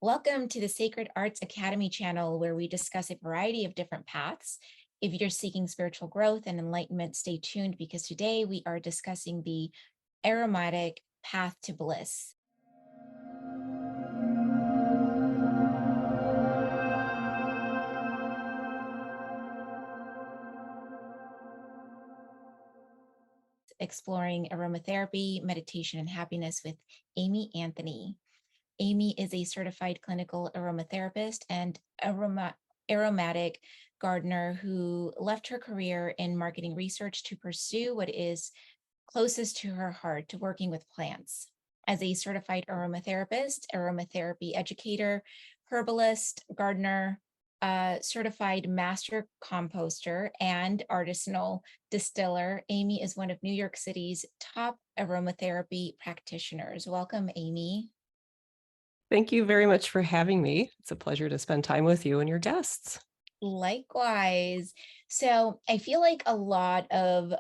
Welcome to the Sacred Arts Academy channel, where we discuss a variety of different paths. If you're seeking spiritual growth and enlightenment, stay tuned because today we are discussing the aromatic path to bliss. Exploring aromatherapy, meditation, and happiness with Amy Anthony. Amy is a certified clinical aromatherapist and aromatic gardener who left her career in marketing research to pursue what is closest to her heart, to working with plants. As a certified aromatherapist, aromatherapy educator, herbalist, gardener, certified master composter, and artisanal distiller, Amy is one of New York City's top aromatherapy practitioners. Welcome, Amy. Thank you very much for having me. It's a pleasure to spend time with you and your guests. Likewise. So I feel like a lot of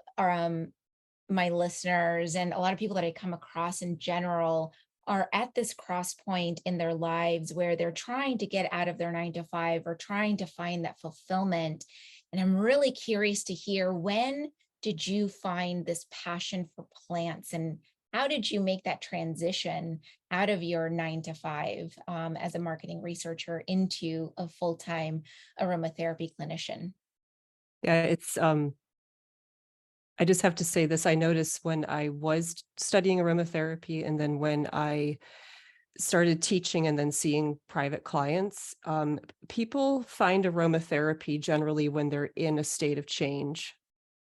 my listeners and a lot of people that I come across in general are at this cross point in their lives where they're trying to get out of their 9 to 5 or trying to find that fulfillment. And I'm really curious to hear, when did you find this passion for plants, and how did you make that transition out of your 9 to 5 as a marketing researcher into a full-time aromatherapy clinician? Yeah, I just have to say this. I noticed when I was studying aromatherapy and then when I started teaching and then seeing private clients, people find aromatherapy generally when they're in a state of change.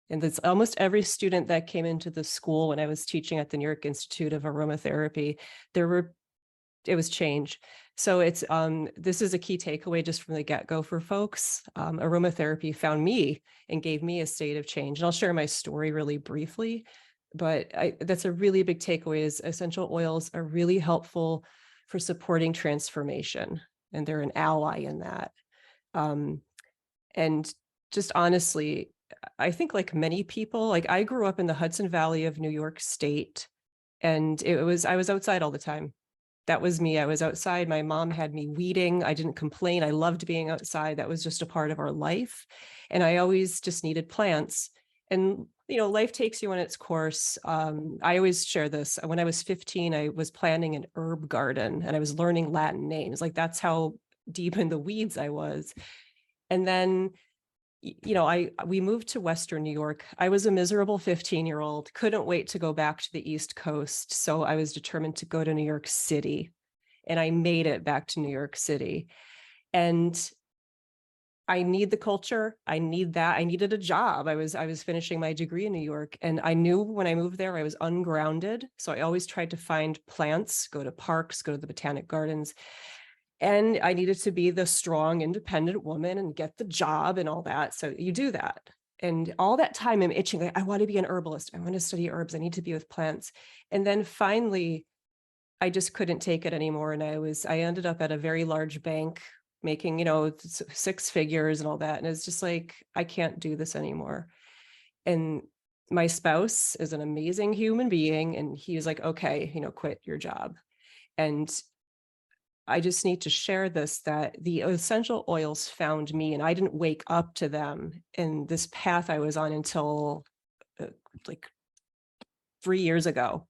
And that's almost every student that came into the school when I was teaching at the New York Institute of Aromatherapy, it was change. So this is a key takeaway just from the get-go for folks. Aromatherapy found me and gave me a state of change. And I'll share my story really briefly, but that's a really big takeaway. Is essential oils are really helpful for supporting transformation, and they're an ally in that. And just honestly, I think like many people, like I grew up in the Hudson Valley of New York State, and I was outside all the time. That was me. I was outside. My mom had me weeding. I didn't complain. I loved being outside. That was just a part of our life. And I always just needed plants. And, life takes you on its course. I always share this. When I was 15, I was planting an herb garden and I was learning Latin names. Like that's how deep in the weeds I was. And then we moved to Western New York. I was a miserable 15-year-old, couldn't wait to go back to the East Coast. So I was determined to go to New York City, and I made it back to New York City. And I need the culture. I need that. I needed a job. I was finishing my degree in New York, and I knew when I moved there, I was ungrounded. So I always tried to find plants, go to parks, go to the botanic gardens. And I needed to be the strong, independent woman and get the job and all that. So you do that. And all that time I'm itching, like, I want to be an herbalist. I want to study herbs. I need to be with plants. And then finally, I just couldn't take it anymore. And I ended up at a very large bank making, 6 figures and all that. And it's just like, I can't do this anymore. And my spouse is an amazing human being. And he was like, okay, quit your job. And I just need to share this, that the essential oils found me, and I didn't wake up to them in this path I was on until like 3 years ago.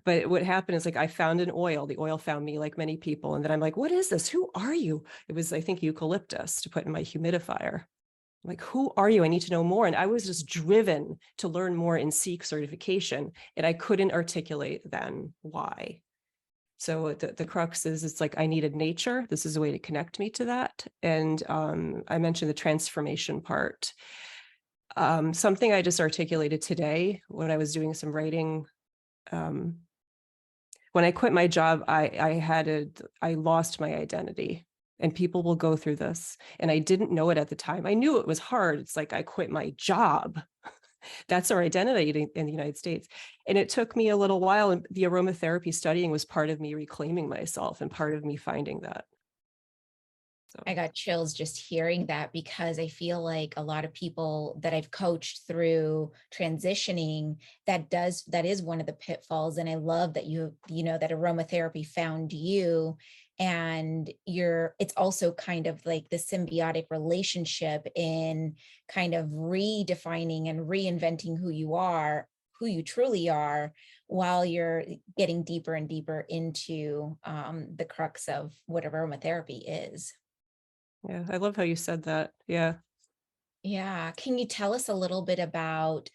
But what happened is, like, I found an oil, the oil found me, like many people. And then I'm like, what is this? Who are you? It was, I think, eucalyptus to put in my humidifier. I'm like, who are you? I need to know more. And I was just driven to learn more and seek certification. And I couldn't articulate then why. So the crux is, it's like I needed nature. This is a way to connect me to that. And I mentioned the transformation part. Something I just articulated today when I was doing some writing. When I quit my job, I lost my identity. And people will go through this. And I didn't know it at the time. I knew it was hard. It's like I quit my job. That's our identity in the United States. And it took me a little while. And the aromatherapy studying was part of me reclaiming myself and part of me finding that. So I got chills just hearing that, because I feel like a lot of people that I've coached through transitioning, that is one of the pitfalls. And I love that that aromatherapy found you. And it's also kind of like the symbiotic relationship in kind of redefining and reinventing who you are, who you truly are, while you're getting deeper and deeper into the crux of what aromatherapy is. Yeah, I love how you said that. Yeah. Yeah. Can you tell us a little bit about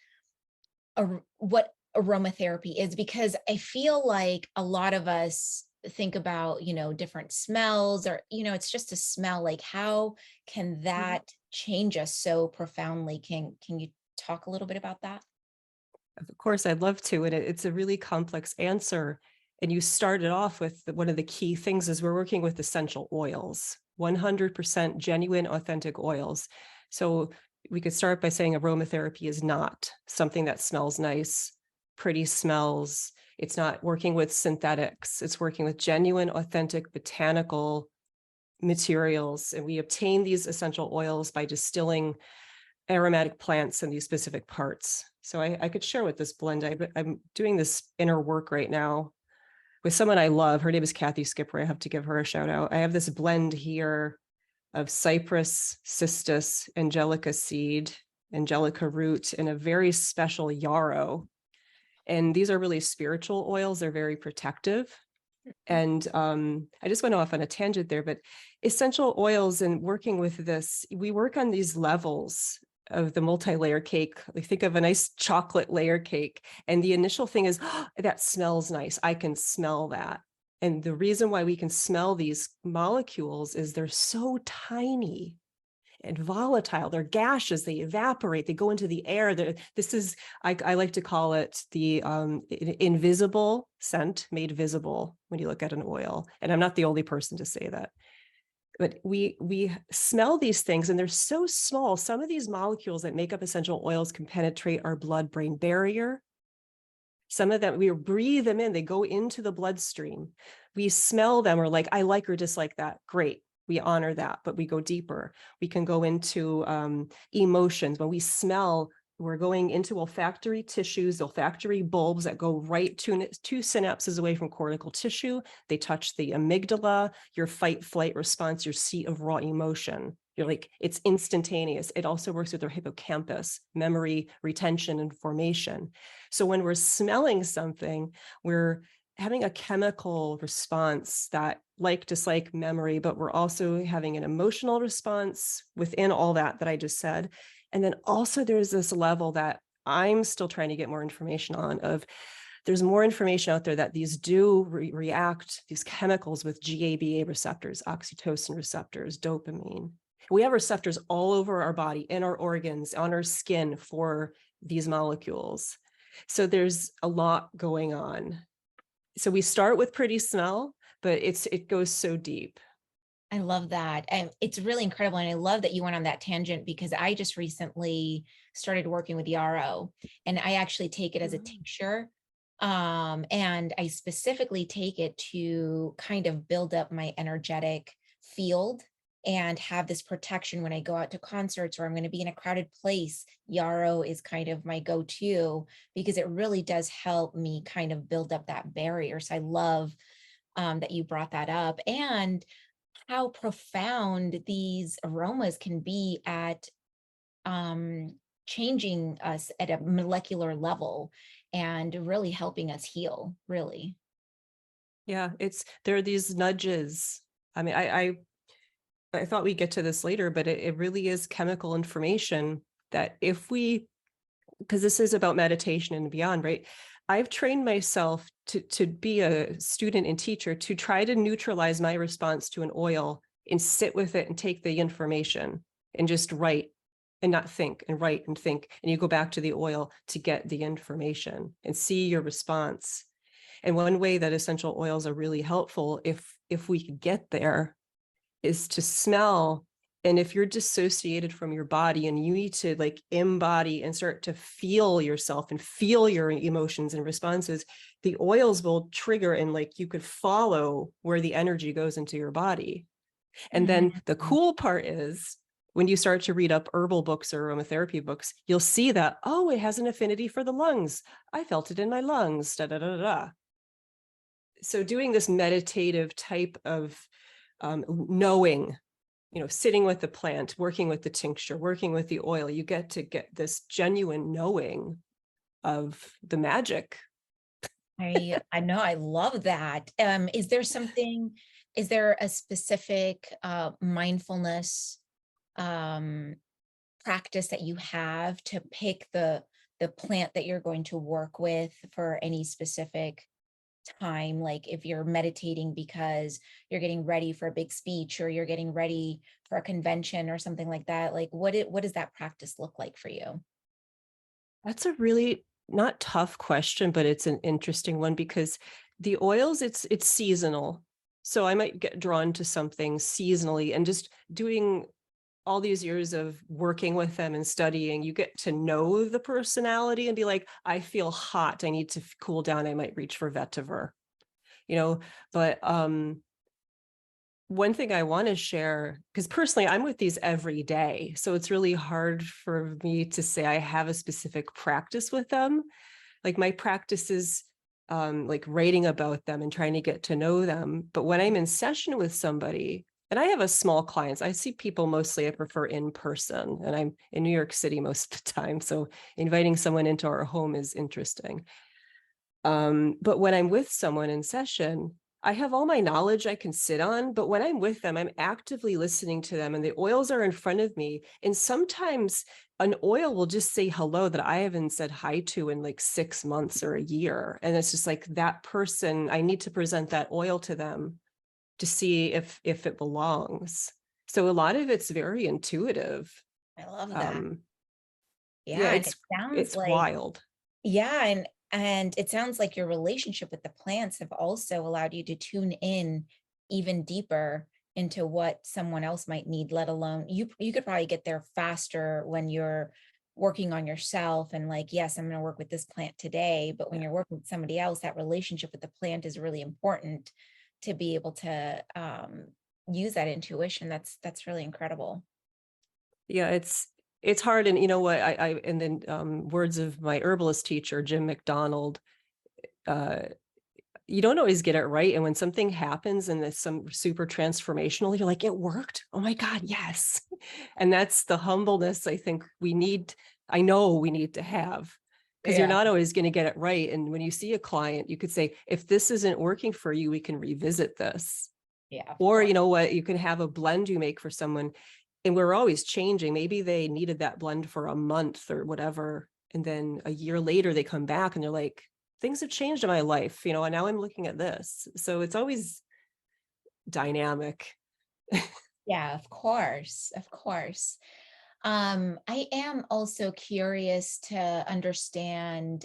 what aromatherapy is? Because I feel like a lot of us think about, different smells, or, it's just a smell. Like, how can Mhm. that change us so profoundly? Can you talk a little bit about that? Of course, I'd love to. And it's a really complex answer. And you started off with one of the key things is we're working with essential oils, 100% genuine, authentic oils. So we could start by saying aromatherapy is not something that smells nice, pretty smells. It's not working with synthetics. It's working with genuine, authentic botanical materials. And we obtain these essential oils by distilling aromatic plants in these specific parts. So I could share with this blend. I'm doing this inner work right now with someone I love. Her name is Kathy Skipper. I have to give her a shout out. I have this blend here of cypress, cistus, angelica seed, angelica root, and a very special yarrow. And these are really spiritual oils. They're very protective. And I just went off on a tangent there, but essential oils and working with this, we work on these levels of the multi-layer cake. We think of a nice chocolate layer cake. And the initial thing is, oh, that smells nice. I can smell that. And the reason why we can smell these molecules is they're so tiny and volatile. They're gaseous. They evaporate. They go into the air. This is, I like to call it the invisible scent made visible when you look at an oil. And I'm not the only person to say that. But we smell these things and they're so small. Some of these molecules that make up essential oils can penetrate our blood-brain barrier. Some of them, we breathe them in, they go into the bloodstream. We smell them, or like, I like or dislike that. Great. We honor that, but we go deeper. We can go into emotions. When we smell, we're going into olfactory tissues, olfactory bulbs that go right two synapses away from cortical tissue. They touch the amygdala, your fight flight response, your seat of raw emotion. You're like, it's instantaneous. It also works with our hippocampus, memory, retention, and formation. So when we're smelling something, we're having a chemical response that like, dislike, memory, but we're also having an emotional response within all that I just said. And then also there's this level that I'm still trying to get more information on of there's more information out there that these do react, these chemicals with GABA receptors, oxytocin receptors, dopamine. We have receptors all over our body, in our organs, on our skin for these molecules. So there's a lot going on. So we start with pretty smell, but it goes so deep. I love that. And it's really incredible. And I love that you went on that tangent, because I just recently started working with yarrow, and I actually take it as a tincture. And I specifically take it to kind of build up my energetic field and have this protection when I go out to concerts, or I'm going to be in a crowded place. Yarrow is kind of my go-to, because it really does help me kind of build up that barrier. So I love that you brought that up, and how profound these aromas can be at um, changing us at a molecular level and really helping us heal, really. Yeah, there are these nudges. I mean, I thought we'd get to this later, but it really is chemical information that if we, because this is about meditation and beyond, right? I've trained myself to be a student and teacher to try to neutralize my response to an oil and sit with it and take the information and just write and not think, and write and think. And you go back to the oil to get the information and see your response. And one way that essential oils are really helpful, if we could get there, is to smell. And if you're dissociated from your body and you need to like embody and start to feel yourself and feel your emotions and responses, the oils will trigger, and like you could follow where the energy goes into your body. And then the Mhm. cool part is when you start to read up herbal books or aromatherapy books, you'll see that, oh, it has an affinity for the lungs. I felt it in my lungs, da da da da. So doing this meditative type of knowing, sitting with the plant, working with the tincture, working with the oil, you get to get this genuine knowing of the magic. I know, I love that. Is there a specific mindfulness um practice that you have to pick the plant that you're going to work with for any specific time? Like if you're meditating because you're getting ready for a big speech or you're getting ready for a convention or something like that, like what does that practice look like for you? That's a really not tough question, but it's an interesting one because the oils, it's seasonal. So I might get drawn to something seasonally, and just doing all these years of working with them and studying, you get to know the personality and be like, I feel hot, I need to cool down, I might reach for vetiver, you know, but one thing I want to share, because personally I'm with these every day, so it's really hard for me to say I have a specific practice with them. Like my practice is like writing about them and trying to get to know them. But when I'm in session with somebody, and I have a small clients, I see people mostly I prefer in person, and I'm in New York City most of the time. So inviting someone into our home is interesting. But when I'm with someone in session, I have all my knowledge I can sit on, but when I'm with them, I'm actively listening to them and the oils are in front of me. And sometimes an oil will just say hello that I haven't said hi to in like 6 months or a year. And it's just like that person, I need to present that oil to them to see if it belongs. So a lot of it's very intuitive. I love that. Um, yeah, Yeah, and it sounds it's like wild. yeah, and it sounds like your relationship with the plants have also allowed you to tune in even deeper into what someone else might need, let alone you could probably get there faster when you're working on yourself and like, yes, I'm going to work with this plant today, but when Yeah. you're working with somebody else, that relationship with the plant is really important to be able to use that intuition. That's really incredible. Yeah, it's hard. And you know what, I and then words of my herbalist teacher, Jim McDonald, uh you don't always get it right. And when something happens and it's some super transformational, you're like, it worked. Oh my God, yes. And that's the humbleness I think we need, I know we need to have, because you're Yeah. not always going to get it right. And when you see a client, you could say, if this isn't working for you, we can revisit this. Yeah, of Or course. you know what, you can have a blend you make for someone, and we're always changing. Maybe they needed that blend for a month or whatever, and then a year later they come back and they're like, things have changed in my life, and now I'm looking at this. So it's always dynamic. Yeah, of course. Of course. I am also curious to understand,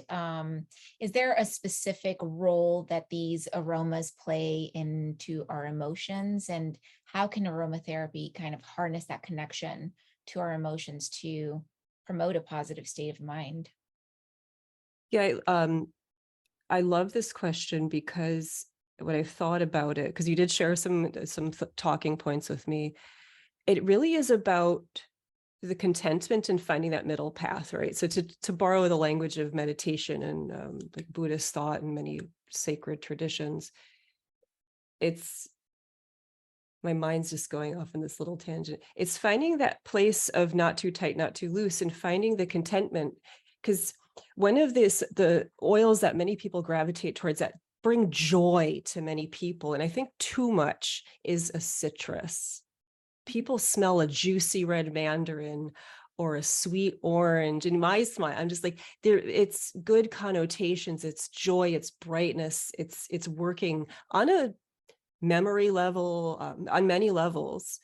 is there a specific role that these aromas play into our emotions? And how can aromatherapy kind of harness that connection to our emotions to promote a positive state of mind? Yeah, I love this question because when I thought about it, because you did share some talking points with me, it really is about the contentment and finding that middle path, right? So to borrow the language of meditation and like Buddhist thought and many sacred traditions, it's my mind's just going off in this little tangent. It's finding that place of not too tight, not too loose, and finding the contentment. Because one of the oils that many people gravitate towards that bring joy to many people, and I think too much, is a citrus. People smell a juicy red mandarin or a sweet orange. In my smile, I'm just like, there, it's good connotations, it's joy, it's brightness, it's working on a memory level, on many levels.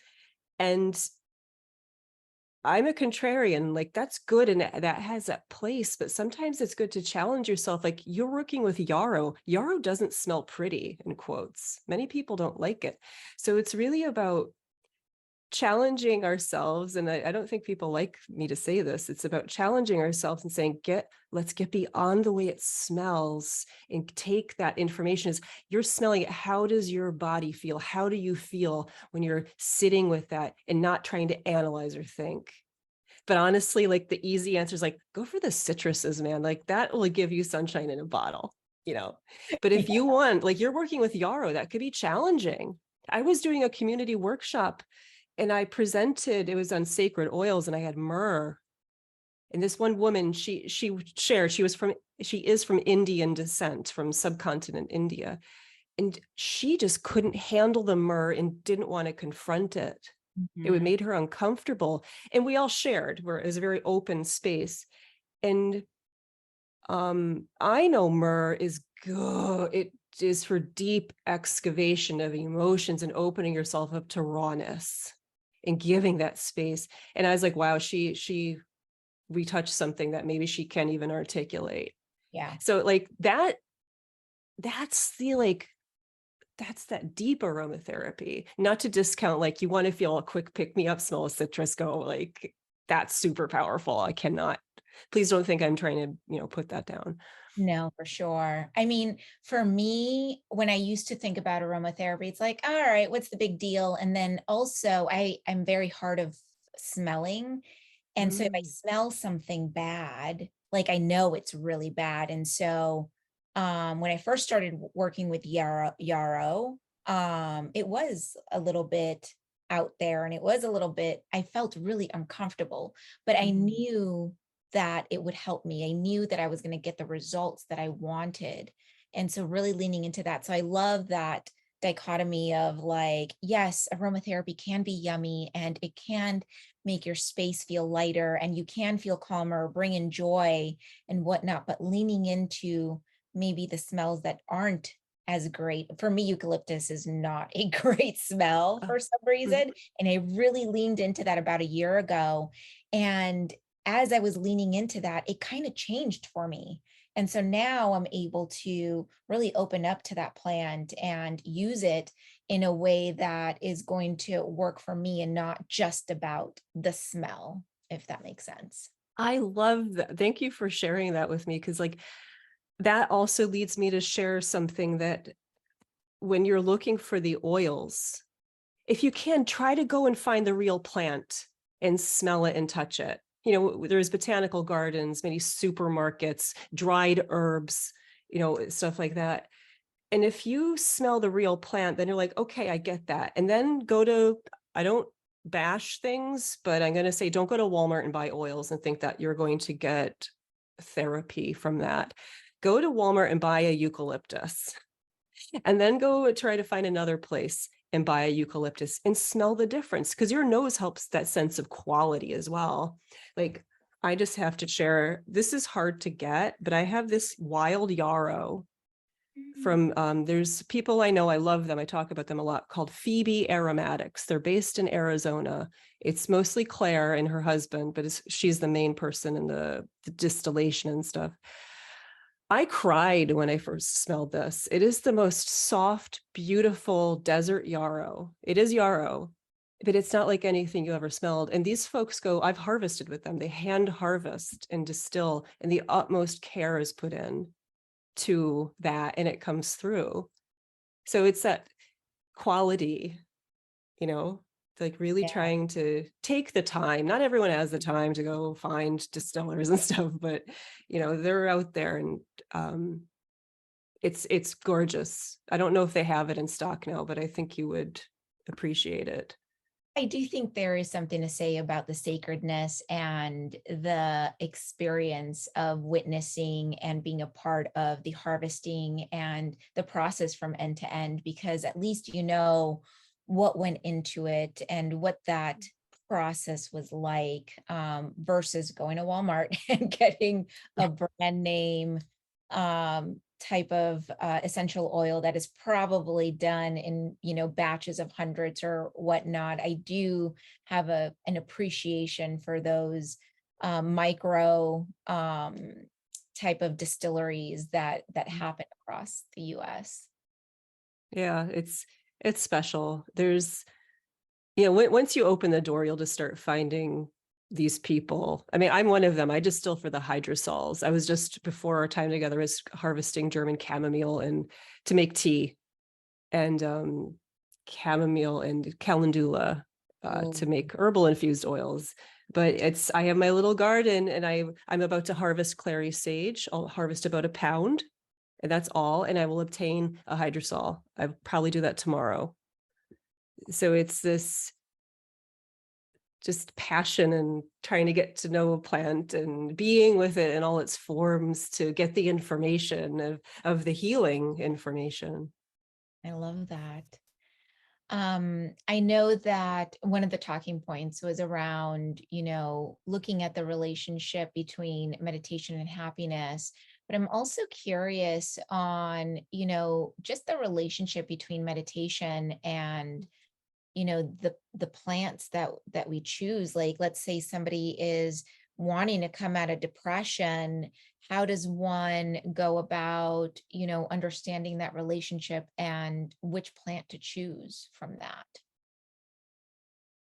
And I'm a contrarian, like that's good and that has that place, but sometimes it's good to challenge yourself. Like you're working with yarrow. Yarrow doesn't smell pretty, in quotes. Many people don't like it. So it's really about challenging ourselves. And I don't think people like me to say this. It's about challenging ourselves and saying, let's get beyond the way it smells and take that information. As you're smelling it, how does your body feel? How do you feel when you're sitting with that and not trying to analyze or think? But honestly, like the easy answer is like, go for the citruses, man. Like that will give you sunshine in a bottle. you know. But if you want, like you're working with yarrow, that could be challenging. I was doing a community workshop and I presented, it was on sacred oils, and I had myrrh. And this one woman, she shared, she is from Indian descent, from subcontinent India. And she just couldn't handle the myrrh and didn't want to confront it. It would Mhm. made her uncomfortable. And we all shared, where it was a very open space. And I know myrrh is good. It is for deep excavation of emotions and opening yourself up to rawness and giving that space. And I was like, wow, she retouched something that maybe she can't even articulate. Yeah. So like that's the like that's that deep aromatherapy. Not to discount, like you want to feel a quick pick me up, smell of citrus, go like that's super powerful. I cannot, please don't think I'm trying to, put that down. No, for sure. I mean, for me, when I used to think about aromatherapy, it's like, all right, what's the big deal? And then also I'm very hard of smelling. And so if I Mm. smell something bad, like I know it's really bad. And so when I first started working with yarrow, it was a little bit out there and it was a little bit, I felt really uncomfortable, but I Mm. knew that it would help me. I knew that I was going to get the results that I wanted. And so really leaning into that. So I love that dichotomy of like, yes, aromatherapy can be yummy and it can make your space feel lighter and you can feel calmer, bring in joy and whatnot, but leaning into maybe the smells that aren't as great. For me, eucalyptus is not a great smell Uh, for some mm. reason. And I really leaned into that about a year ago. And as I was leaning into that, it kind of changed for me. And so now I'm able to really open up to that plant and use it in a way that is going to work for me and not just about the smell, if that makes sense. I love that. Thank you for sharing that with me. Because like that also leads me to share something that when you're looking for the oils, if you can, try to go and find the real plant and smell it and touch it. There's botanical gardens, many supermarkets, dried herbs, stuff like that. And if you smell the real plant, then you're like, okay, I get that. And then I don't bash things, but I'm going to say, don't go to Walmart and buy oils and think that you're going to get therapy from that. Go to Walmart and buy a eucalyptus, and then go try to find another place and buy a eucalyptus and smell the difference, because your nose helps that sense of quality as well. Like, I just have to share, this is hard to get, but I have this wild yarrow from there's people I know, I love them, I talk about them a lot, called Phoebe Aromatics. They're based in Arizona. It's mostly Claire and her husband, but she's the main person in the distillation and stuff. I cried when I first smelled this. It is the most soft, beautiful desert yarrow. It is yarrow, but it's not like anything you ever smelled. And these folks I've harvested with them. They hand harvest and distill, and the utmost care is put in to that, and it comes through. So it's that quality, you know, like really Yeah. trying to take the time. Not everyone has the time to go find distillers and stuff, but they're out there, and um, it's gorgeous. I don't know if they have it in stock now, but I think you would appreciate it. I do think there is something to say about the sacredness and the experience of witnessing and being a part of the harvesting and the process from end to end, because at least you know what went into it and what that process was like, versus going to Walmart and getting a brand name type of essential oil that is probably done in batches of hundreds or whatnot. I do have an appreciation for those micro type of distilleries that happen across the US. Yeah, it's special. There's once you open the door, you'll just start finding these people. I mean, I'm one of them. I distill for the hydrosols. I was just, before our time together, was harvesting German chamomile and to make tea, and chamomile and calendula Oh, to make herbal infused oils. But I have my little garden, and I'm about to harvest clary sage. I'll harvest about a pound, and that's all. And I will obtain a hydrosol. I'll probably do that tomorrow. So it's this just passion and trying to get to know a plant and being with it in all its forms to get the information of the healing information. I love that. I know that one of the talking points was around, looking at the relationship between meditation and happiness. But I'm also curious on, just the relationship between meditation and the plants that we choose. Like, let's say somebody is wanting to come out of depression. How does one go about understanding that relationship and which plant to choose from that?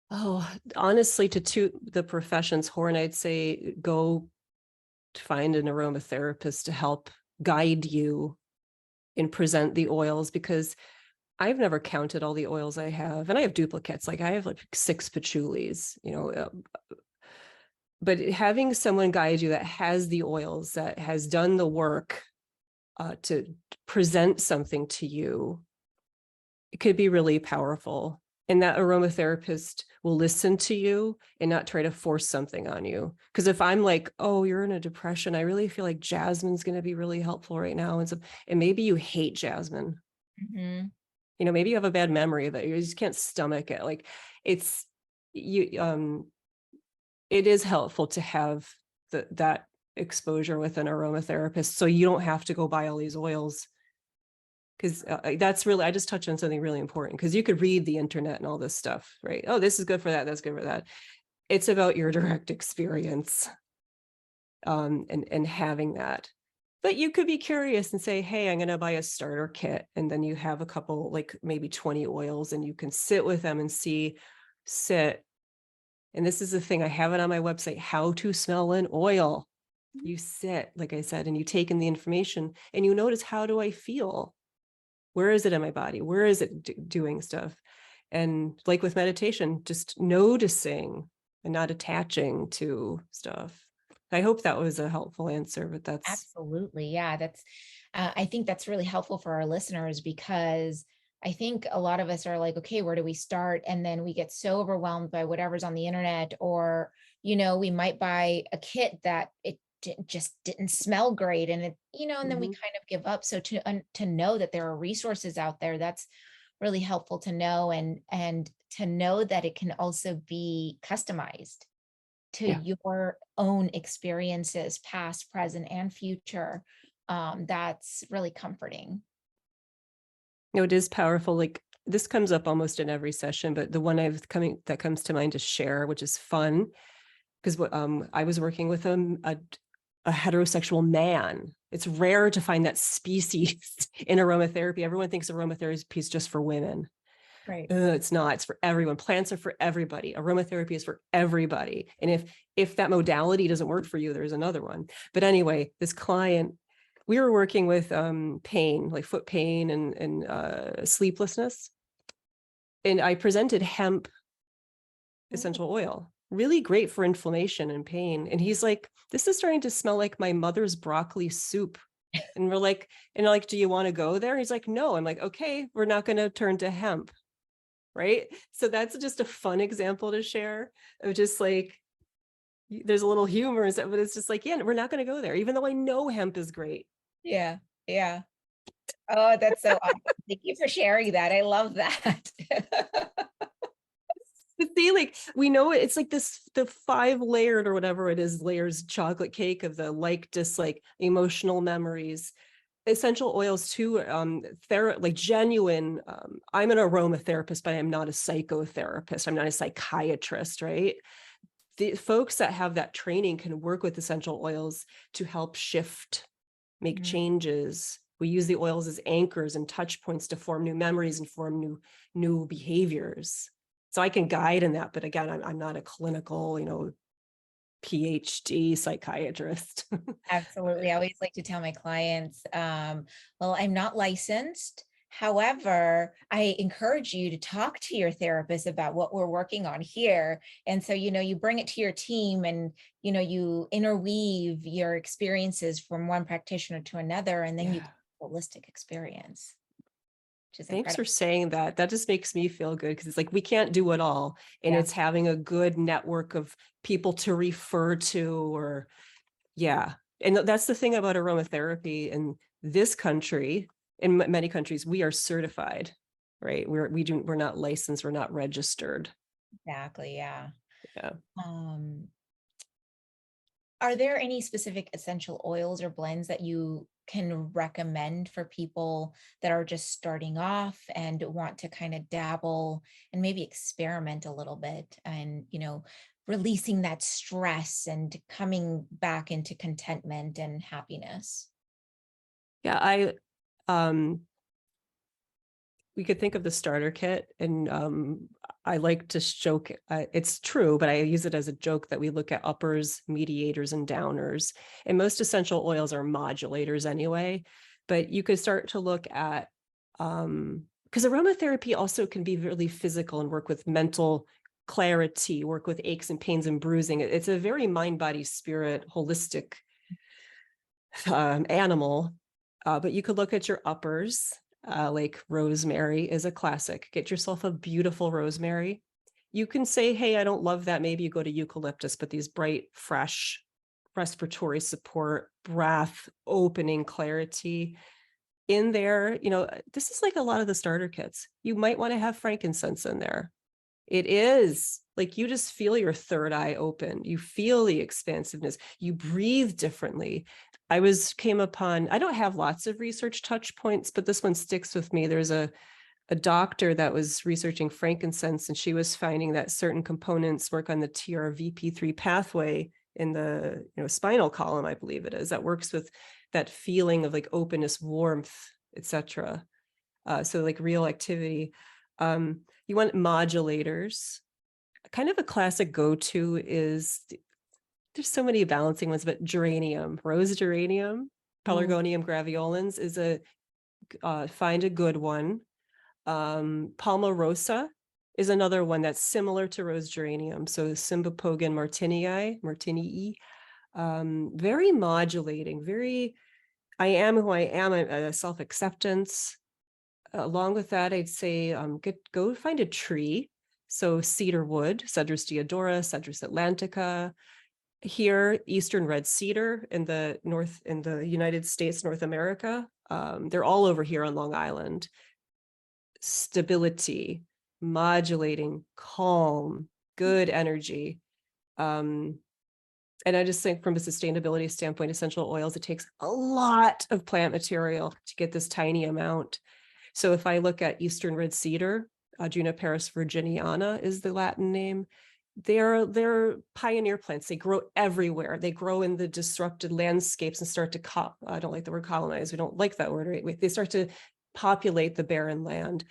Oh, honestly, to toot the profession's horn, I'd say go to find an aromatherapist to help guide you and present the oils, because I've never counted all the oils I have, and I have duplicates. Like I have like 6 patchoulis, but having someone guide you that has the oils, that has done the work to present something to you, it could be really powerful. And that aromatherapist will listen to you and not try to force something on you. Because if I'm like, oh, you're in a depression, I really feel like jasmine's going to be really helpful right now. And maybe you hate jasmine. Hmm. Maybe you have a bad memory that you just can't stomach it. Like it's you it is helpful to have that exposure with an aromatherapist so you don't have to go buy all these oils, because that's really, I just touched on something really important, because you could read the internet and all this stuff, right? Oh, this is good for that, that's good for that. It's about your direct experience, and having that. But you could be curious and say, hey, I'm going to buy a starter kit, and then you have a couple, like maybe 20 oils, and you can sit with them and sit. And this is the thing, I have it on my website, how to smell an oil. You sit, like I said, and you take in the information and you notice, how do I feel? Where is it in my body? Where is it doing stuff? And like with meditation, just noticing and not attaching to stuff. I hope that was a helpful answer, but that's, Absolutely. Yeah, I think that's really helpful for our listeners, because I think a lot of us are like, okay, where do we start? And then we get so overwhelmed by whatever's on the internet, or, we might buy a kit that just didn't smell great, and and then we mhm. kind of give up. So to know that there are resources out there, that's really helpful to know, and to know that it can also be customized to Yeah. your own experiences, past, present, and future. That's really comforting. It is powerful. Like this comes up almost in every session, but the one that comes to mind to share, which is fun, because what I was working with a heterosexual man. It's rare to find that species in aromatherapy. Everyone thinks aromatherapy is just for women. Right. It's not. It's for everyone. Plants are for everybody. Aromatherapy is for everybody. And if that modality doesn't work for you, there's another one. But anyway, this client, we were working with pain, like foot pain and sleeplessness. And I presented hemp Ooh. essential oil, really great for inflammation and pain. And he's like, this is starting to smell like my mother's broccoli soup. And we're like, do you want to go there? He's like, no. I'm like, okay, we're not going to turn to hemp. Right. So that's just a fun example to share of just like, there's a little humor in it, but it's just like, yeah, we're not going to go there, even though I know hemp is great. Yeah. Yeah. Oh, that's so awesome. Thank you for sharing that. I love that. But see, like we know it's like the 5 layered or whatever it is, layers chocolate cake of the like, dislike, emotional memories, essential oils too, like genuine. I'm an aromatherapist, but I'm not a psychotherapist. I'm not a psychiatrist, right? The folks that have that training can work with essential oils to help shift, make Mhm. changes. We use the oils as anchors and touch points to form new memories and form new behaviors. So I can guide in that, but again, I'm not a clinical, PhD psychiatrist. Absolutely. I always like to tell my clients, well, I'm not licensed. However, I encourage you to talk to your therapist about what we're working on here. And so, you bring it to your team, and, you interweave your experiences from one practitioner to another, and then you Yeah. holistic experience, which is Thanks incredible. for saying that. That just makes me feel good because it's like we can't do it all. And Yeah, it's having a good network of people to refer to, or yeah. And that's the thing about aromatherapy in this country. In many countries, we are certified, right? We're not licensed, we're not registered. exactly. Yeah. Yeah. Um, Are there any specific essential oils or blends that you can recommend for people that are just starting off and want to kind of dabble and maybe experiment a little bit and, releasing that stress and coming back into contentment and happiness? Yeah, um we could think of the starter kit, and I like to joke, it's true, but I use it as a joke that we look at uppers, mediators, and downers, and most essential oils are modulators anyway. But you could start to look at, because aromatherapy also can be really physical and work with mental clarity, work with aches and pains and bruising. It's a very mind, body, spirit, holistic animal. But you could look at your uppers, like rosemary is a classic. Get yourself a beautiful rosemary. You can say, hey, I don't love that. Maybe you go to eucalyptus, but these bright, fresh, respiratory support, breath, opening, clarity in there. This is like a lot of the starter kits. You might want to have frankincense in there. It is like you just feel your third eye open. You feel the expansiveness. You breathe differently. I don't have lots of research touch points, but this one sticks with me. There's a doctor that was researching frankincense, and she was finding that certain components work on the TRVP3 pathway in the spinal column, I believe it is, that works with that feeling of like openness, warmth, etc. So like real activity. You want modulators. Kind of a classic go-to is, there's so many balancing ones, but geranium, rose geranium, Ooh, Pelargonium graveolens is find a good one. Palmarosa is another one that's similar to rose geranium. So Cymbopogon martinii, very modulating, very, I am who I am, self-acceptance. Along with that, I'd say go find a tree. So cedar wood, Cedrus deodora, Cedrus atlantica. Here, eastern red cedar in the United States, North America. They're all over here on Long Island. Stability, modulating, calm, good energy. And I just think from a sustainability standpoint, essential oils, it takes a lot of plant material to get this tiny amount. So if I look at eastern red cedar, Juniperus virginiana is the Latin name. They're pioneer plants. They grow everywhere. They grow in the disrupted landscapes and start to I don't like the word colonize. We don't like that word, right? They start to populate the barren land,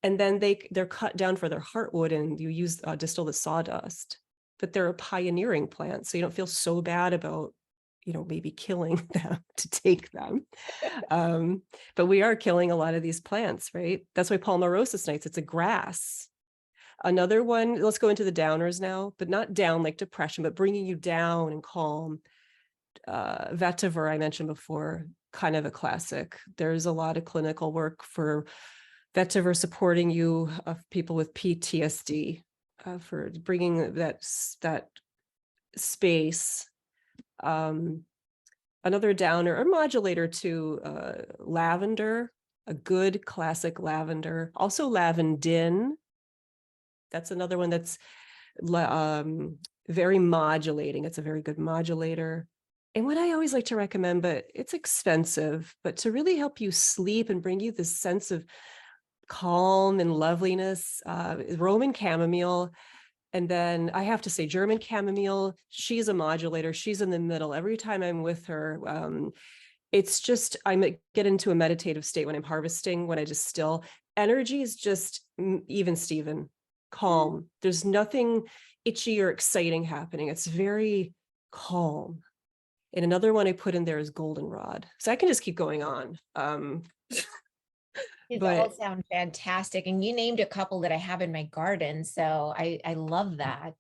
and then they're cut down for their heartwood, and you use distill the sawdust. But they're a pioneering plant, so you don't feel so bad about maybe killing them to take them. But we are killing a lot of these plants, right? That's why palmarosa nights, it's a grass. Another one, let's go into the downers now, but not down like depression, but bringing you down and calm. Vetiver, I mentioned before, kind of a classic. There's a lot of clinical work for vetiver supporting you, people with PTSD, for bringing that space. Another downer or modulator to lavender, a good classic lavender. Also lavandin. That's another one that's very modulating. It's a very good modulator. And what I always like to recommend, but it's expensive, but to really help you sleep and bring you this sense of calm and loveliness, Roman chamomile. And then I have to say, German chamomile, she's a modulator. She's in the middle. Every time I'm with her, it's just, get into a meditative state when I'm harvesting, when I just still. Energy is just even Steven, calm. There's nothing itchy or exciting happening. It's very calm. And another one I put in there is goldenrod. So I can just keep going on. these all But sound fantastic. And you named a couple that I have in my garden. So I love that.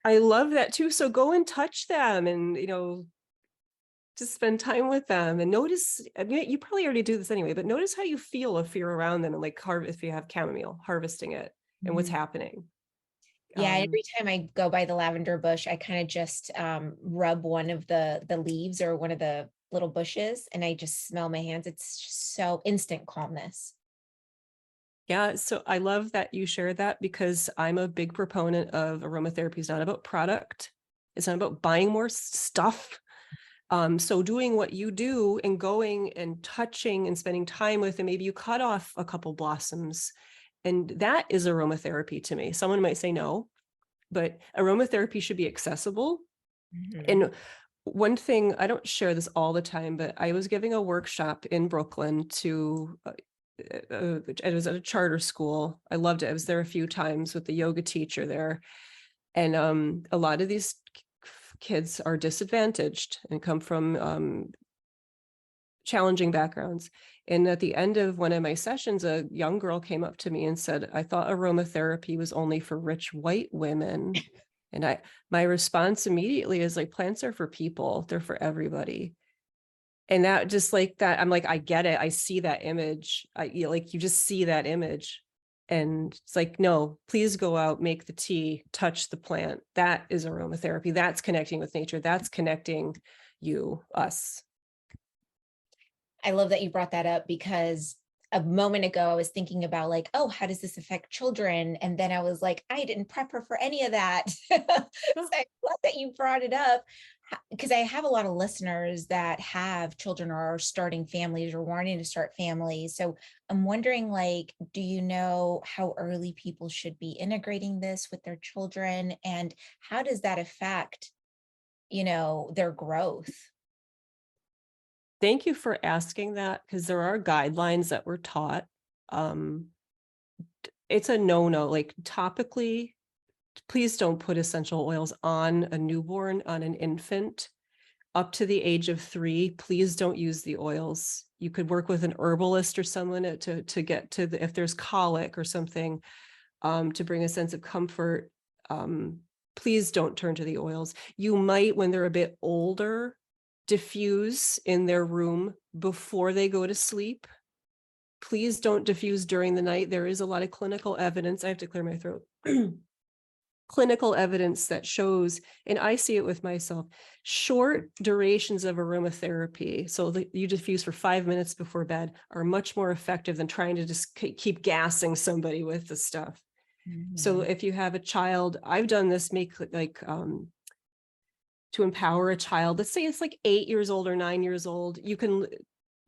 I love that too. So go and touch them and, Just spend time with them and notice. I mean, you probably already do this anyway, but notice how you feel if you're around them and like if you have chamomile, harvesting it and what's Mhm. happening. Yeah, Um, every time I go by the lavender bush, I kind of just rub one of the leaves or one of the little bushes, and I just smell my hands. It's just so instant calmness. yeah, so I love that you share that because I'm a big proponent of aromatherapy is not about product. It's not about buying more stuff. So doing what you do and going and touching and spending time with, and maybe you cut off a couple blossoms, and that is aromatherapy to me. Someone might say no, but aromatherapy should be accessible. Mhm. And one thing, I don't share this all the time, but I was giving a workshop in Brooklyn to, it was at a charter school. I loved it. I was there a few times with the yoga teacher there. And a lot of these kids are disadvantaged and come from challenging backgrounds. And at the end of one of my sessions, a young girl came up to me and said, I thought aromatherapy was only for rich white women. And my response immediately is like, plants are for people, they're for everybody. And that just like that, I'm like, I get it. I see that image. Like, you just see that image. And it's like, no, please go out, make the tea, touch the plant. That is aromatherapy. That's connecting with nature. That's connecting us. I love that you brought that up because a moment ago I was thinking about like, oh, how does this affect children? And then I was like, I didn't prep her for any of that. So I love that you brought it up because I have a lot of listeners that have children or are starting families or wanting to start families. So I'm wondering, like, do you know how early people should be integrating this with their children, and how does that affect, their growth? Thank you for asking that because there are guidelines that were taught. Um, it's a no-no, like topically, please don't put essential oils on a newborn, on an infant. Up to the age of 3, please don't use the oils. You could work with an herbalist or someone to get to if there's colic or something, to bring a sense of comfort. Please don't turn to the oils. You might, when they're a bit older, diffuse in their room before they go to sleep. Please don't diffuse during the night. There is a lot of clinical evidence. I have to clear my throat. Clinical evidence that shows, and I see it with myself, short durations of aromatherapy, so that you diffuse for 5 minutes before bed, are much more effective than trying to just keep gassing somebody with the stuff. So Mhm. if you have a child, I've done this, make like to empower a child, let's say it's like 8 years old or 9 years old, you can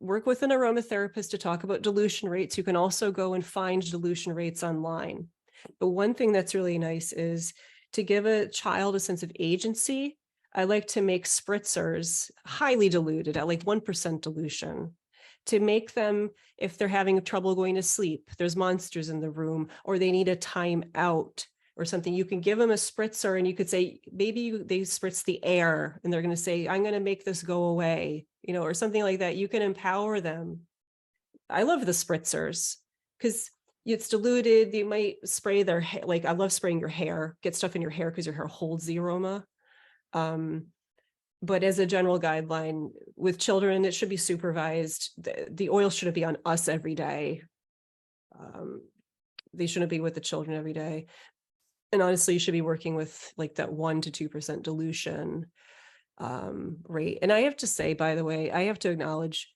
work with an aromatherapist to talk about dilution rates. You can also go and find dilution rates online. But one thing that's really nice is to give a child a sense of agency. I like to make spritzers highly diluted at like 1% dilution to make them, if they're having trouble going to sleep, there's monsters in the room, or they need a time out or something, you can give them a spritzer and you could say, maybe they spritz the air and they're going to say, I'm going to make this go away, or something like that. You can empower them. I love the spritzers because it's diluted. You might spray their hair. Like, I love spraying your hair, get stuff in your hair because your hair holds the aroma. But as a general guideline with children, it should be supervised. The oil shouldn't be on us every day. Um, they shouldn't be with the children every day. And honestly, you should be working with like that 1 to 2% dilution rate. And I have to say, by the way, I have to acknowledge,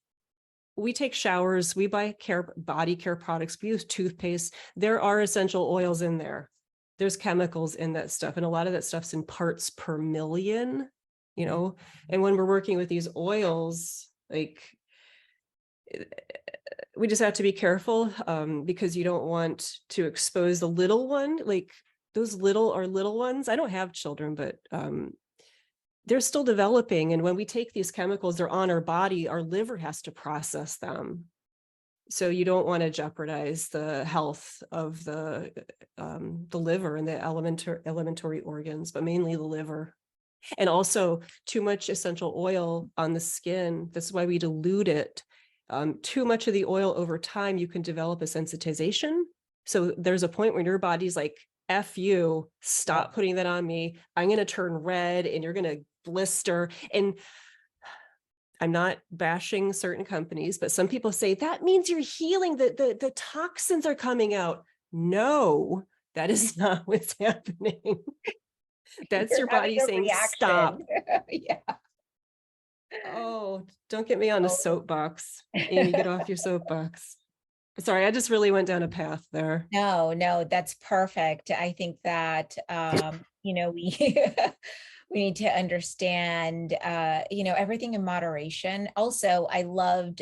we take showers, we buy body care products, we use toothpaste. There are essential oils in there. There's chemicals in that stuff. And a lot of that stuff's in parts per million, Mhm. and when we're working with these oils, like, we just have to be careful, because you don't want to expose the little one, like those little ones. I don't have children, but they're still developing. And when we take these chemicals, they're on our body, our liver has to process them. So you don't want to jeopardize the health of the liver and the elementary organs, but mainly the liver. And also too much essential oil on the skin. This is why we dilute it. Too much of the oil over time, you can develop a sensitization. So there's a point when your body's like, F you, stop putting that on me. I'm going to turn red and you're going to blister. And I'm not bashing certain companies, but some people say that means you're healing, the toxins are coming out. No, that is not what's happening. That's You're your having body a saying, reaction. stop. Yeah. Oh, don't get me on a Oh. soapbox. Amy, get off your soapbox. Sorry, I just really went down a path there. No, no, that's perfect. I think that we we need to understand everything in moderation. Also, I loved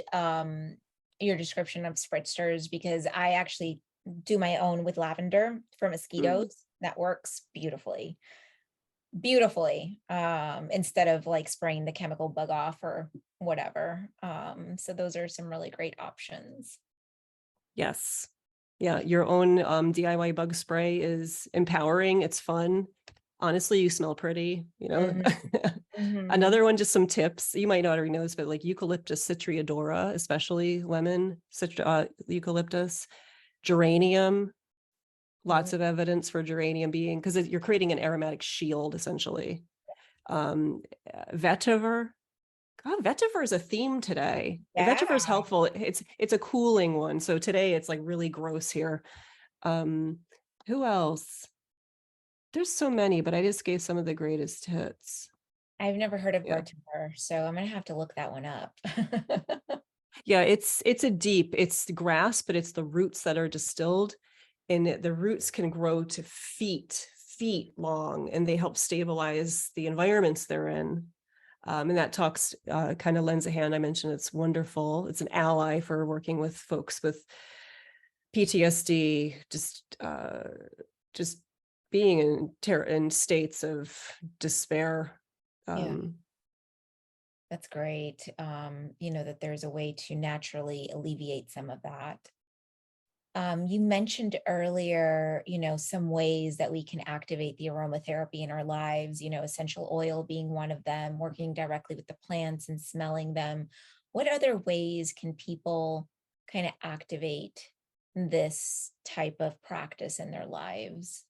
your description of spritzers because I actually do my own with lavender for Mm. mosquitoes. That works beautifully. Beautifully. Instead of like spraying the chemical bug off or whatever. So those are some really great options. Yes. Yeah, your own DIY bug spray is empowering. It's fun. Honestly, you smell pretty, you know. Mhm. Mhm. Another one, just some tips. You might not already know this, but like eucalyptus citriodora, especially lemon, eucalyptus, geranium, lots Mhm. of evidence for geranium being, because you're creating an aromatic shield essentially. Um, Vetiver. God, vetiver is a theme today. Yeah. Vetiver is helpful. It's a cooling one. So today it's like really gross here. Um, who else? There's so many, but I just gave some of the greatest hits. I've never heard of Yeah. Vertiver, so I'm gonna have to look that one up. Yeah, it's grass, but it's the roots that are distilled, and the roots can grow to feet long, and they help stabilize the environments they're in. And that talks kind of lends a hand. I mentioned it's wonderful. It's an ally for working with folks with PTSD, just being in states of despair. Yeah, Um, that's great. That there's a way to naturally alleviate some of that. You mentioned earlier, some ways that we can activate the aromatherapy in our lives, essential oil being one of them, working directly with the plants and smelling them. What other ways can people kind of activate this type of practice in their lives?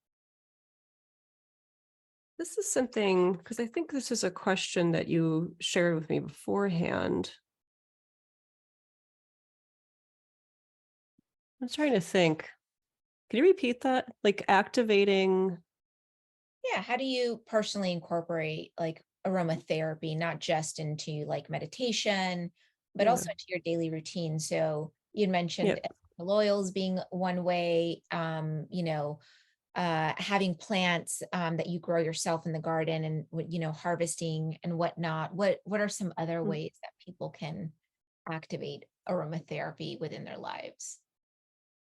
this is something, because I think this is a question that you shared with me beforehand. I'm trying to think. Can you repeat that? Like activating. Yeah, how do you personally incorporate like aromatherapy, not just into like meditation, but Yeah. also into your daily routine? So you'd Yeah. mentioned essential oils being one way, having plants that you grow yourself in the garden and harvesting and whatnot. What are some other Mm. ways that people can activate aromatherapy within their lives?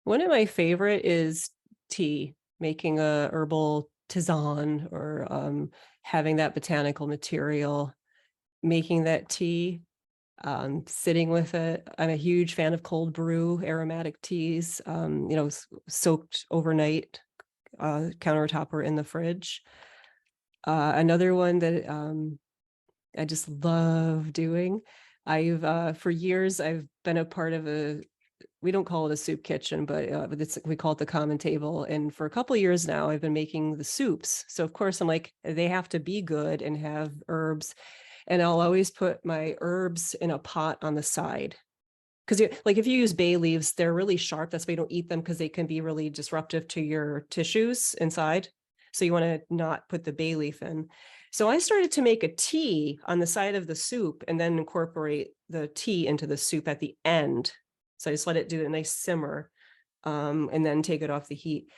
One of my favorite is tea, making a herbal tisane, or having that botanical material, making that tea, sitting with it. I'm a huge fan of cold brew aromatic teas, soaked overnight, countertop or in the fridge. Another one that I just love doing. For years, I've been a part of we don't call it a soup kitchen, but we call it the common table. And for a couple of years now, I've been making the soups. So of course I'm like, they have to be good and have herbs. And I'll always put my herbs in a pot on the side. Because like if you use bay leaves, they're really sharp. That's why you don't eat them, because they can be really disruptive to your tissues inside. So you want to not put the bay leaf in. So I started to make a tea on the side of the soup and then incorporate the tea into the soup at the end. So I just let it do a nice simmer, and then take it off the heat.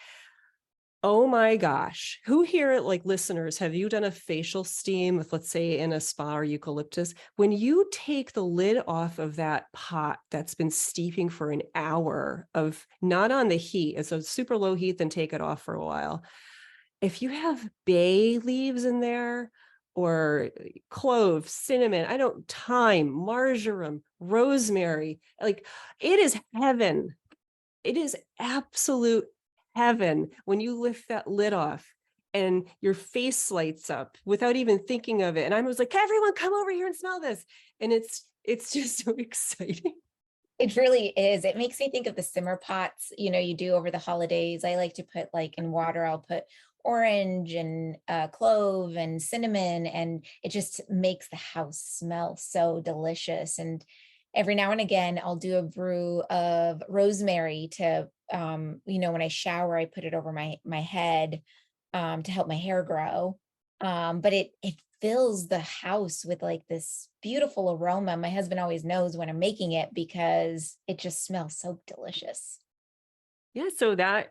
Oh my gosh. Who here, like listeners, have you done a facial steam with, let's say, in a spa or eucalyptus? When you take the lid off of that pot that's been steeping for an hour, of not on the heat, it's a super low heat, then take it off for a while. If you have bay leaves in there, or cloves, cinnamon, thyme, marjoram, rosemary, like it is heaven. It is absolute heaven when you lift that lid off and your face lights up without even thinking of it. And I was like, everyone come over here and smell this. And it's just so exciting. It really is. It makes me think of the simmer pots, you do over the holidays. I like to put like in water, I'll put orange and clove and cinnamon, and it just makes the house smell so delicious. And every now and again, I'll do a brew of rosemary to, when I shower, I put it over my head to help my hair grow. But it fills the house with like this beautiful aroma. My husband always knows when I'm making it because it just smells so delicious. Yeah, so that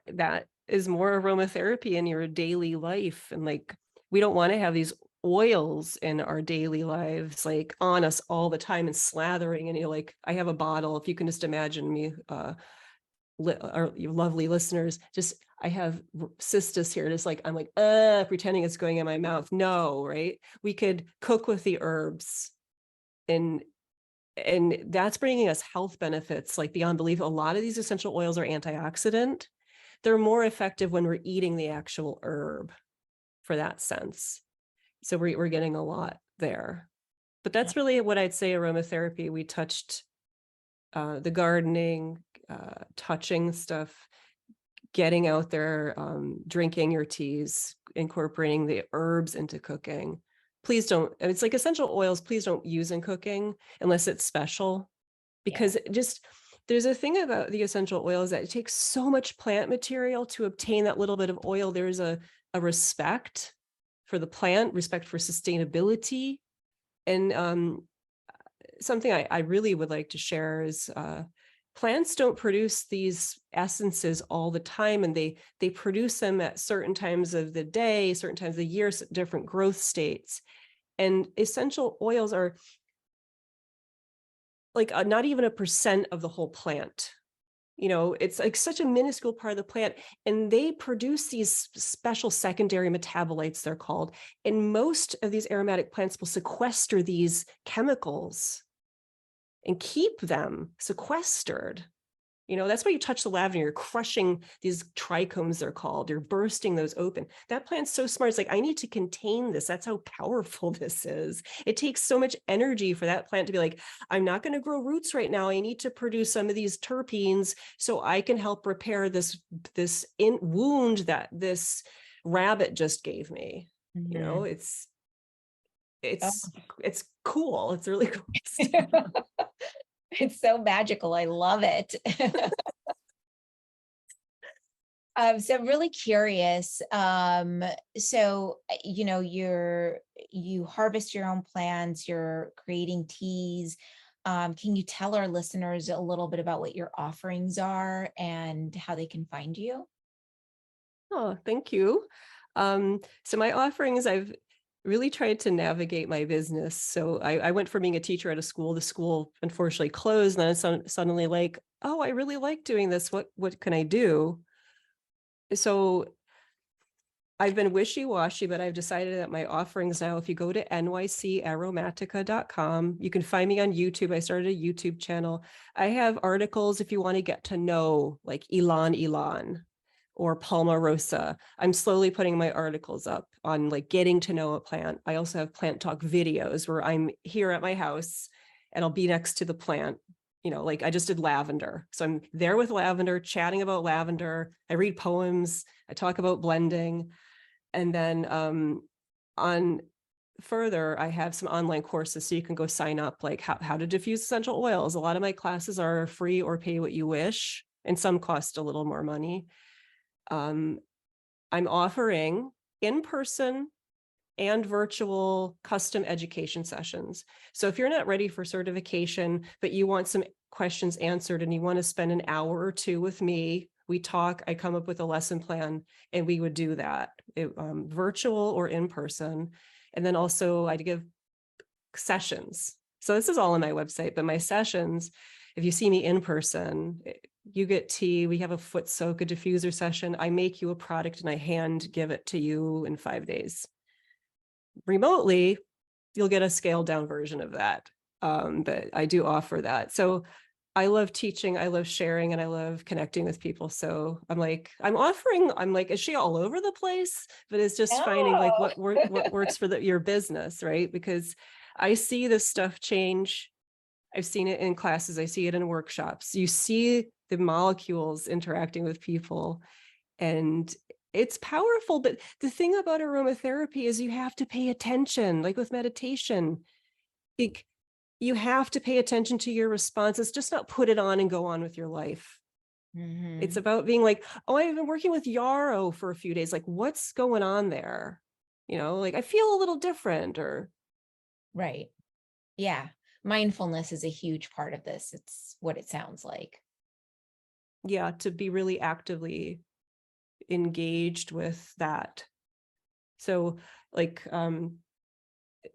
is more aromatherapy in your daily life. And like, we don't want to have these oils in our daily lives, like on us all the time and slathering. And you're like, I have a bottle. If you can just imagine me, our your lovely listeners, just I have cystis here. Just like I'm like, pretending it's going in my mouth. No, right? We could cook with the herbs, and that's bringing us health benefits like beyond belief. A lot of these essential oils are antioxidant. They're more effective when we're eating the actual herb for that sense. So we're getting a lot there. But that's really what I'd say aromatherapy. We touched the gardening, touching stuff, getting out there, drinking your teas, incorporating the herbs into cooking. Please don't, it's like essential oils, please don't use in cooking unless it's special, Yeah. because just there's a thing about the essential oils that it takes so much plant material to obtain that little bit of oil. There's a respect for the plant, respect for sustainability. And something I really would like to share is plants don't produce these essences all the time, and they produce them at certain times of the day, certain times of the year, different growth states. And essential oils are like not even a percent of the whole plant. It's like such a minuscule part of the plant, and they produce these special secondary metabolites, they're called. And most of these aromatic plants will sequester these chemicals and keep them sequestered. That's why you touch the lavender, you're crushing these trichomes, they're called. You're bursting those open. That plant's so smart. It's like, I need to contain this. That's how powerful this is. It takes so much energy for that plant to be like, I'm not going to grow roots right now. I need to produce some of these terpenes so I can help repair this wound that this rabbit just gave me. Mhm. It's Oh. it's it's cool. It's really cool stuff. It's so magical. I love it. So I'm really curious. You harvest your own plants, you're creating teas. Can you tell our listeners a little bit about what your offerings are and how they can find you? Oh, thank you. So my offerings, I've really tried to navigate my business. So I went from being a teacher at a school. The school unfortunately closed. And then it's suddenly like, oh, I really like doing this. What can I do? So I've been wishy-washy, but I've decided that my offerings now, if you go to nycaromatica.com, you can find me on YouTube. I started a YouTube channel. I have articles if you want to get to know like Ilan or Palmarosa. I'm slowly putting my articles up on like getting to know a plant. I also have plant talk videos where I'm here at my house and I'll be next to the plant. Like I just did lavender. So I'm there with lavender, chatting about lavender. I read poems. I talk about blending. And then on further, I have some online courses so you can go sign up, like how to diffuse essential oils. A lot of my classes are free or pay what you wish, and some cost a little more money. I'm offering in-person and virtual custom education sessions. So if you're not ready for certification, but you want some questions answered and you want to spend an hour or two with me, we talk, I come up with a lesson plan, and we would do that, virtual or in person. And then also I give sessions. So this is all on my website, but my sessions, if you see me in person, you get tea, we have a foot soak, a diffuser session. I make you a product and I hand give it to you in 5 days. Remotely, you'll get a scaled down version of that. But I do offer that. So I love teaching, I love sharing, and I love connecting with people. So I'm like, is she all over the place? But it's just finding like Oh. what works for your business, right? Because I see this stuff change. I've seen it in classes, I see it in workshops. You see the molecules interacting with people, and it's powerful, but the thing about aromatherapy is you have to pay attention, like with meditation. Like, you have to pay attention to your responses, just not put it on and go on with your life. It's Hmm. about being like, oh, I've been working with yarrow for a few days. Like, what's going on there? Like I feel a little different, or Right. Yeah. Mindfulness is a huge part of this. It's what it sounds like. yeah, to be really actively engaged with that. So like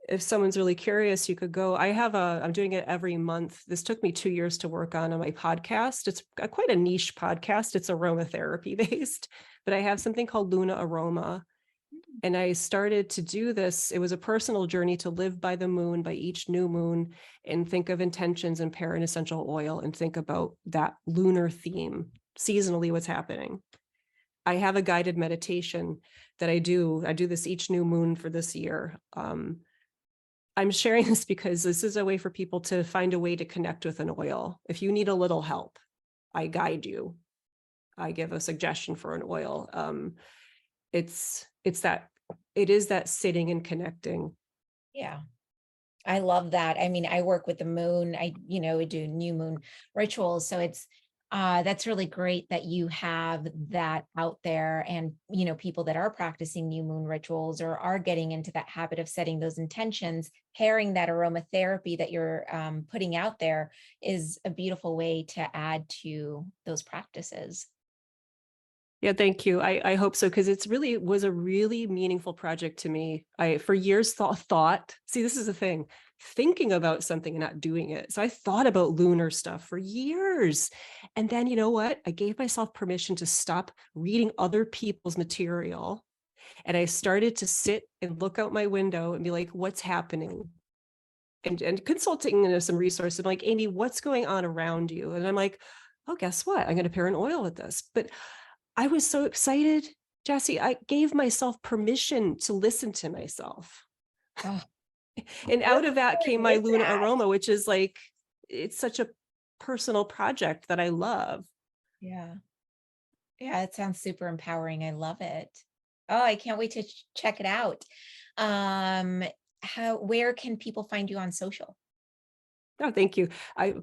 if someone's really curious, you could go. I'm doing it every month. This took me 2 years to work on my podcast. It's quite a niche podcast. It's aromatherapy based, but I have something called Luna Aroma. And I started to do this. It was a personal journey to live by the moon, by each new moon, and think of intentions and pair an essential oil and think about that lunar theme, seasonally, what's happening. I have a guided meditation that I do. I do this each new moon for this year. I'm sharing this because this is a way for people to find a way to connect with an oil. If you need a little help, I guide you. I give a suggestion for an oil. It's that it is that sitting and connecting. Yeah. I love that. I mean, I work with the moon. We do new moon rituals. So that's really great that you have that out there and, people that are practicing new moon rituals or are getting into that habit of setting those intentions, pairing that aromatherapy that you're putting out there is a beautiful way to add to those practices. Yeah, thank you. I hope so, because it's really was a really meaningful project to me. I for years thought, see, this is the thing, thinking about something and not doing it. So I thought about lunar stuff for years. And then you know what? I gave myself permission to stop reading other people's material. And I started to sit and look out my window and be like, what's happening? And consulting some resources. I'm like, Amy, what's going on around you? And I'm like, oh, guess what? I'm going to pair an oil with this. But I was so excited, Jesse. I gave myself permission to listen to myself. Oh, And how out of that came empowering my is Luna that? Aroma, which is like, it's such a personal project that I love. Yeah. Yeah, it sounds super empowering. I love it. Oh, I can't wait to check it out. Um, where can people find you on social? Oh, thank you. I,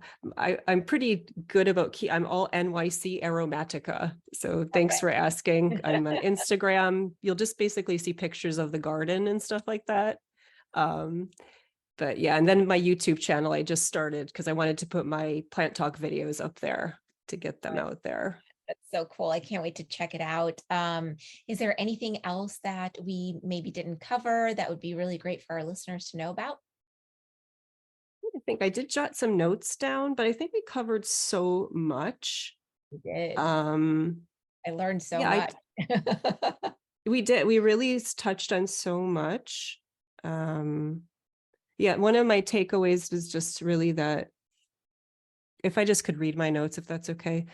I'm pretty good about I'm all NYC Aromatica. So thanks for asking. I'm on Instagram. You'll just basically see pictures of the garden and stuff like that. Um, but yeah, and then my YouTube channel I just started because I wanted to put my plant talk videos up there to get them out there. That's so cool. I can't wait to check it out. Is there anything else that we maybe didn't cover that would be really great for our listeners to know about? I think I did jot some notes down, but I think we covered so much. We did. Um, I learned so yeah, much. we did. We really touched on so much. Um, yeah, one of my takeaways was just really that if I just could read my notes, if that's okay.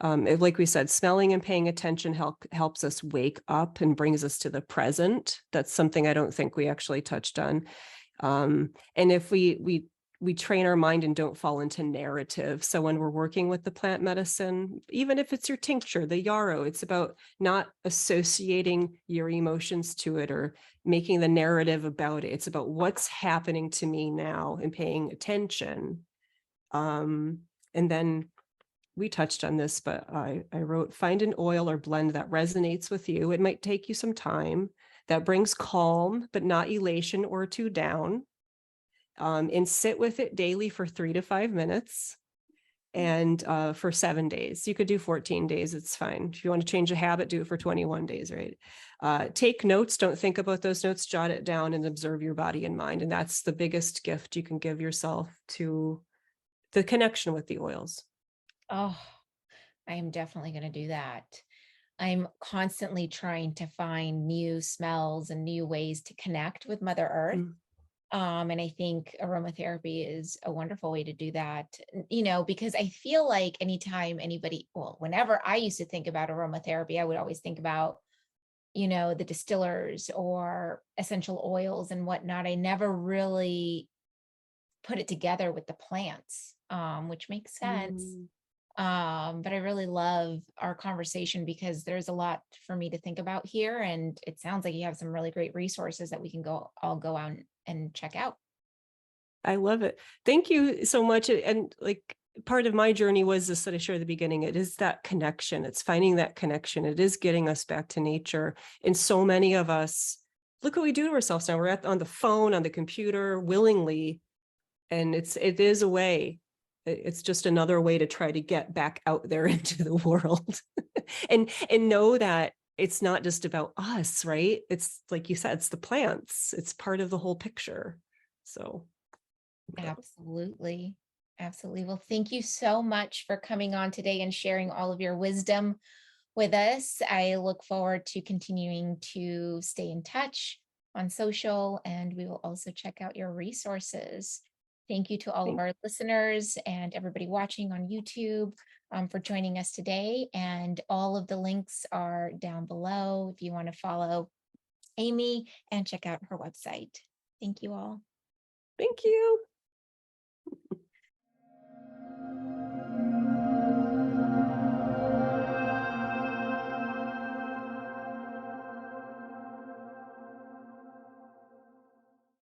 Like we said, smelling and paying attention helps us wake up and brings us to the present. That's something I don't think we actually touched on. And if we train our mind and don't fall into narrative. So when we're working with the plant medicine, even if it's your tincture, the yarrow, it's about not associating your emotions to it or making the narrative about it. It's about what's happening to me now and paying attention. And then we touched on this, but I wrote, find an oil or blend that resonates with you. It might take you some time, that brings calm, but not elation or too down. And sit with it daily for 3 to 5 minutes and for 7 days. You could do 14 days. It's fine. If you want to change a habit, do it for 21 days, right? Take notes. Don't think about those notes. Jot it down and observe your body and mind. And that's the biggest gift you can give yourself to the connection with the oils. Oh, I am definitely going to do that. I'm constantly trying to find new smells and new ways to connect with Mother Earth. Mm. And I think aromatherapy is a wonderful way to do that, because I feel like anytime whenever I used to think about aromatherapy, I would always think about, the distillers or essential oils and whatnot. I never really put it together with the plants, which makes sense. Mm. But I really love our conversation because there's a lot for me to think about here. And it sounds like you have some really great resources that we can go out and check out. I love it. Thank you so much. And like part of my journey was this that I shared at the beginning. It is that connection. It's finding that connection. It is getting us back to nature. And so many of us, look what we do to ourselves now. We're on the phone, on the computer, willingly. And it is a way. It's just another way to try to get back out there into the world. And know that it's not just about us, right? It's like you said, it's the plants. It's part of the whole picture. So Absolutely. Absolutely. Well, thank you so much for coming on today and sharing all of your wisdom with us. I look forward to continuing to stay in touch on social, and we will also check out your resources. Thank you to all of thank our listeners and everybody watching on YouTube for joining us today. And all of the links are down below if you want to follow Amy and check out her website. Thank you all. thank you.